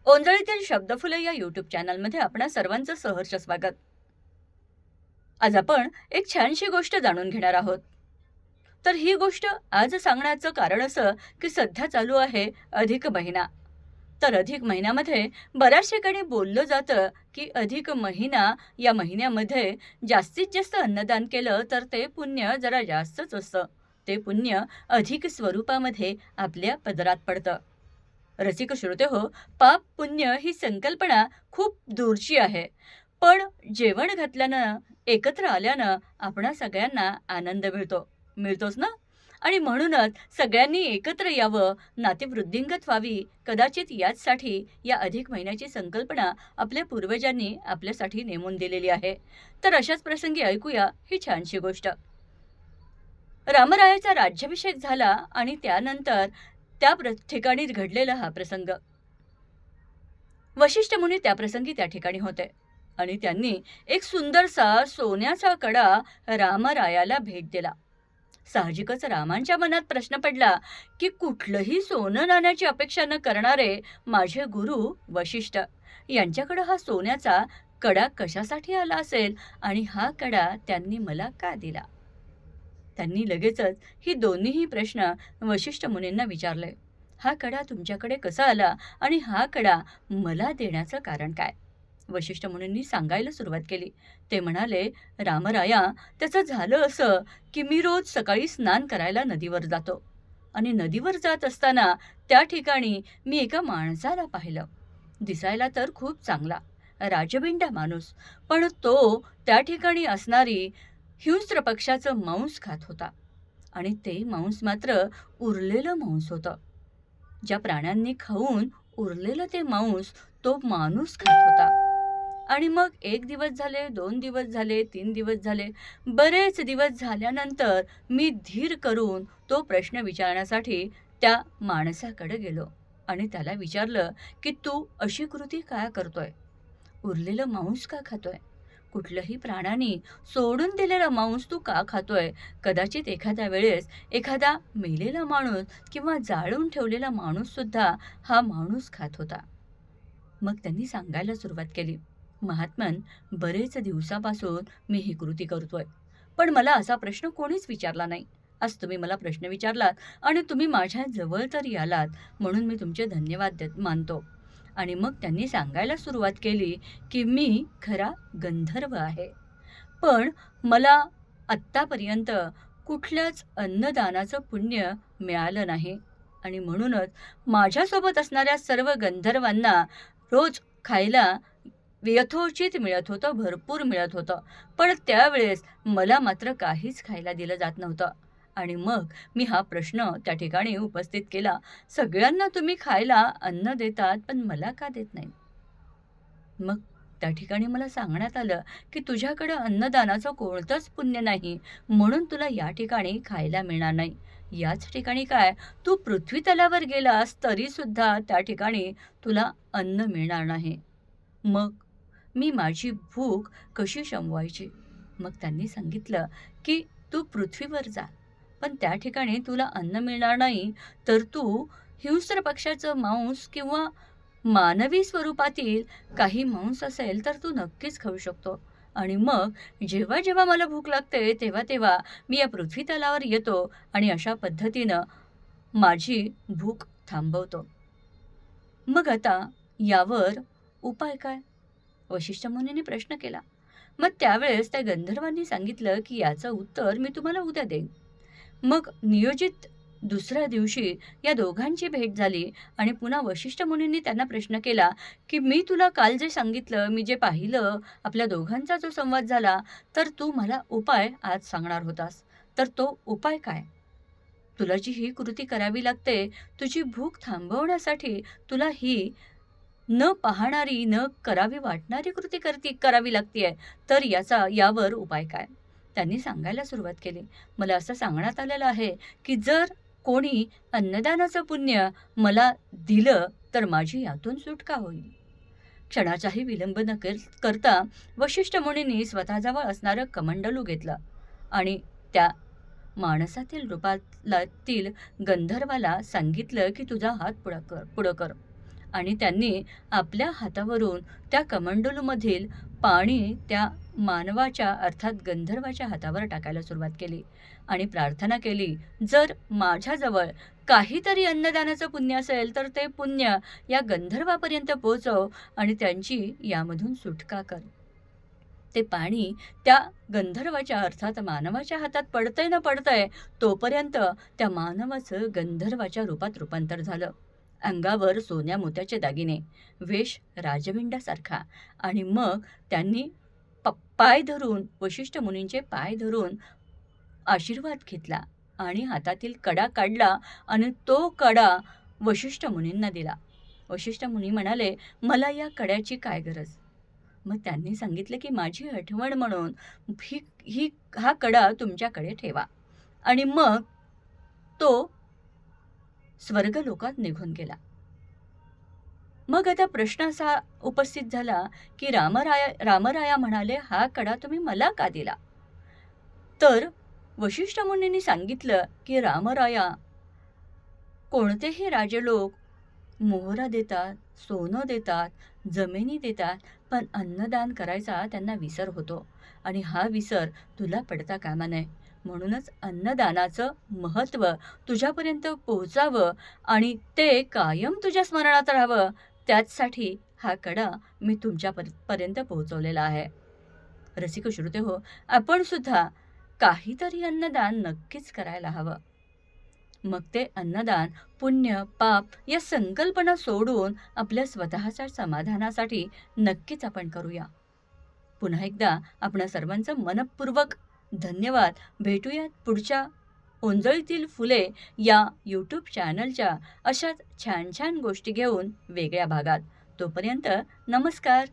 ओंजळीतील शब्दफुले या यूट्यूब चॅनलमध्ये आपणा सर्वांचं सहर्ष स्वागत. आज आपण एक छानशी गोष्ट जाणून घेणार आहोत. तर ही गोष्ट आज सांगण्याचं कारण असं की सध्या चालू आहे अधिक महिना. तर अधिक महिन्यामध्ये बऱ्याच ठिकाणी बोललं जातं की अधिक महिना या महिन्यामध्ये जास्तीत जास्त अन्नदान केलं तर ते पुण्य जरा जास्तच असतं. ते पुण्य अधिक स्वरूपामध्ये आपल्या पदरात पडतं. रसिक श्रोते हो, पाप पुण्य ही संकल्पना खूप दूरची आहे. पण जेवण घातल्यानं, एकत्र आल्यानं आपणा सगळ्यांना आनंद मिळतोच ना. आणि म्हणूनच सगळ्यांनी एकत्र यावं, नाती वृद्धिंगत व्हावी, कदाचित याचसाठी या अधिक महिन्याची संकल्पना आपल्या पूर्वजांनी आपल्यासाठी नेमून दिलेली आहे. तर अशाच प्रसंगी ऐकूया ही छानशी गोष्ट. रामरायाचा राज्याभिषेक झाला आणि त्यानंतर ठिकाणी घडलेला हा प्रसंग. वशिष्ठ मुनी त्या प्रसंगी त्या ठिकाणी होते आणि त्यांनी एक सुंदरसा सोन्याचा कडा रामरायाला भेट दिला. साहजिकच रामांच्या मनात प्रश्न पडला की कुठलंही सोनं नाण्याची अपेक्षा न करणारे माझे गुरु वशिष्ठ यांच्याकडे हा सोन्याचा कडा कशासाठी आला असेल आणि हा कडा त्यांनी मला का दिला. त्यांनी लगेचच ही दोन्हीही प्रश्न वशिष्ठ मुनींना विचारले. हा कडा तुमच्याकडे कसा आला आणि हा कडा मला देण्याचं कारण काय? वशिष्ठ मुनींनी सांगायला सुरुवात केली. ते म्हणाले, रामराया, त्याचं झालं असं की मी रोज सकाळी स्नान करायला नदीवर जातो आणि नदीवर जात असताना त्या ठिकाणी मी एका माणसाला पाहिलं. दिसायला तर खूप चांगला, राजबिंडा माणूस, पण तो त्या ठिकाणी असणारी हिंस्र पक्षाचं मांस खात होता आणि ते मांस मात्र उरलेलं मांस होतं. ज्या प्राण्यांनी खाऊन उरलेलं ते मांस तो माणूस खात होता. आणि मग 1 दिवस झाले, 2 दिवस झाले, 3 दिवस झाले, बरेच दिवस झाल्यानंतर मी धीर करून तो प्रश्न विचारण्यासाठी त्या माणसाकडे गेलो आणि त्याला विचारलं की तू अशी कृती का करतोय? उरलेलं मांस का खातोय? कुठल्याही प्राण्याने सोडून दिलेला मांस तू का खातोय? कदाचित एखाद्या वेळेस एखादा मेलेला माणूस किंवा जाळून ठेवलेला माणूस सुद्धा हा माणूस खात होता. मग त्यांनी सांगायला सुरुवात केली. महात्मन, बरेच दिवसापासून मी ही कृती करतोय, पण मला असा प्रश्न कोणीच विचारला नाही. आज तुम्ही मला प्रश्न विचारलात आणि तुम्ही माझ्या जवळ तरी आलात, म्हणून मी तुमचे धन्यवाद मानतो. आणि मग त्यांनी सांगायला सुरुवात केली की मी खरा गंधर्व आहे, पण मला आत्तापर्यंत कुठल्याच अन्नदानाचं पुण्य मिळालं नाही आणि म्हणूनच माझ्यासोबत असणाऱ्या सर्व गंधर्वांना रोज खायला यथोचित मिळत होतं, भरपूर मिळत होतं. पण त्यावेळेस मला मात्र काहीच खायला दिलं जात नव्हतं. आणि मग मी हा प्रश्न त्या ठिकाणी उपस्थित केला. सगळ्यांना तुम्ही खायला अन्न देतात, पण मला का देत नाही? मग त्या ठिकाणी मला सांगण्यात आलं की तुझ्याकडं अन्नदानाचं कोणतंच पुण्य नाही, म्हणून तुला या ठिकाणी खायला मिळणार नाही. याच ठिकाणी काय, तू पृथ्वी तलावर गेलास तरी सुद्धा त्या ठिकाणी तुला अन्न मिळणार नाही. मग मी माझी भूक कशी शमवायची? मग त्यांनी सांगितलं की तू पृथ्वीवर जा, पण त्या ठिकाणी तुला अन्न मिळणार नाही, तर तू हिंस्र पक्षाचं मांस किंवा मानवी स्वरूपातील काही मांस असेल तर तू नक्कीच खाऊ शकतो. आणि मग जेव्हा जेव्हा मला भूक लागते तेव्हा तेव्हा मी या पृथ्वी तलावर येतो आणि अशा पद्धतीनं माझी भूक थांबवतो. मग आता यावर उपाय काय? वशिष्ठ मुनींनी प्रश्न केला. मग त्यावेळेस त्या गंधर्वांनी सांगितलं की याचं उत्तर मी तुम्हाला उद्या देईन. मग नियोजित दुसऱ्या दिवशी या दोघांची भेट झाली आणि पुन्हा वशिष्ठ मुनींनी त्यांना प्रश्न केला की मी तुला काल जे सांगितलं, मी जे पाहिलं, आपल्या दोघांचा जो संवाद झाला, तर तू मला उपाय आज सांगणार होतास. तर तो उपाय काय? तुला जी ही कृती करावी लागते, तुझी भूक थांबवण्यासाठी तुला ही न पाहणारी, न करावी वाटणारी कृती करावी लागतीये, तर यावर उपाय काय? त्यांनी सांगायला सुरुवात केली. मला असं सांगण्यात आलेलं आहे, की जर कोणी अन्नदानाचं पुण्य मला दिलं, तर माझी यातून सुटका होईल. क्षणाचाही विलंब न करता वशिष्ठ मुनींनी स्वतःजवळ असणारं कमंडलू घेतलं आणि त्या माणसातील रूपातील गंधर्वाला सांगितलं, की तुझा हात पुढं कर. आणि त्यांनी आपल्या हातावरून त्या कमंडलूमधील पाणी त्या मानवाच्या अर्थात गंधर्वाच्या हातावर टाकायला सुरुवात केली आणि प्रार्थना केली, जर माझ्याजवळ काहीतरी अन्नदानाचं पुण्य असेल तर ते पुण्य या गंधर्वापर्यंत पोहोचव आणि त्यांची यामधून सुटका कर. ते पाणी त्या गंधर्वाच्या अर्थात मानवाच्या हातात पडतंय न पडतंय तोपर्यंत त्या मानवाचं गंधर्वाच्या रूपात रूपांतर झालं. अंगावर सोन्या मोत्याचे दागिने, वेश राजविंडासारखा. आणि मग त्यांनी पाय धरून वशिष्ठ मुनींचे पाय धरून आशीर्वाद घेतला आणि हातातील कडा काढला आणि तो कडा वशिष्ठ मुनींना दिला. वशिष्ठ मुनी म्हणाले, मला या कड्याची काय गरज? मग त्यांनी सांगितलं की माझी आठवण म्हणून ही ही हा कडा तुमच्याकडे ठेवा. आणि मग तो स्वर्गलोकात निघून गेला. मग आता प्रश्न असा उपस्थित झाला की रामराया म्हणाले, हा कडा तुम्ही मला का दिला? तर वशिष्ठ मुनींनी सांगितलं की रामराया, कोणतेही राजे लोक मोहरा देतात, सोनं देतात, जमिनी देतात, पण अन्नदान करायचा त्यांना विसर होतो आणि हा विसर तुला पडता कामा नये. म्हणूनच अन्नदानाचं महत्त्व तुझ्यापर्यंत पोहोचावं आणि ते कायम तुझ्या स्मरणात राहावं, त्याचसाठी हा कडा मी तुमच्यापर्यंत पोहोचवलेला आहे. रसिक श्रोते हो, आपण सुद्धा काहीतरी अन्नदान नक्कीच करायला हवं. मग ते अन्नदान पुण्य पाप या संकल्पना सोडून आपल्या स्वतःच्या समाधानासाठी नक्कीच आपण करूया. पुन्हा एकदा आपणा सर्वांचं मनपूर्वक धन्यवाद. भेटूयात पुढच्या ओंजळीतील फुले या यूट्यूब चॅनलच्या अशाच छान छान गोष्टी घेऊन वेगळ्या भागात. तोपर्यंत नमस्कार.